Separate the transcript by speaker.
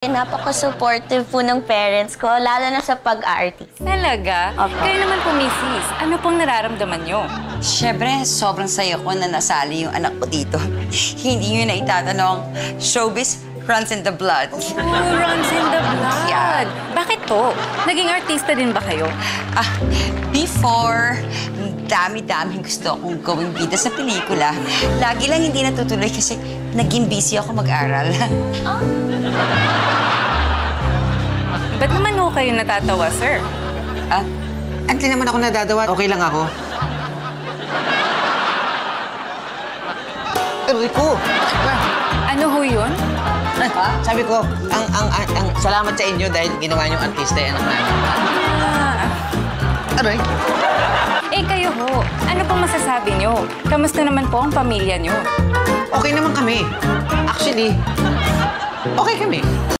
Speaker 1: Napaka-supportive po ng parents ko, lalo na sa pag-aartist.
Speaker 2: Talaga?
Speaker 1: Opo.
Speaker 2: Kayo naman po, Mrs. Ano pong nararamdaman nyo?
Speaker 3: Siyempre, sobrang saya ko na nasali yung anak ko dito. Hindi nyo na itatanong, showbiz runs in the blood.
Speaker 2: Oh, runs in the blood.
Speaker 3: Yeah.
Speaker 2: Bakit po? Naging artista din ba kayo?
Speaker 3: Before, dami-daming gusto akong gawing bida sa pelikula. Lagi lang hindi natutuloy kasi naging busy ako mag-aral.
Speaker 2: Ba't naman ho kayo natatawa, sir?
Speaker 4: Hindi naman ako nadadawa. Okay lang ako. Aray ko!
Speaker 2: Ano ho yun?
Speaker 4: Sabi ko, ang salamat sa inyo dahil ginawa niyong artista yung anak namin. Aray!
Speaker 2: Eh kayo ho, ano pong masasabi nyo? Kamusta naman po ang pamilya nyo?
Speaker 4: Okay naman kami. Actually, okay kami.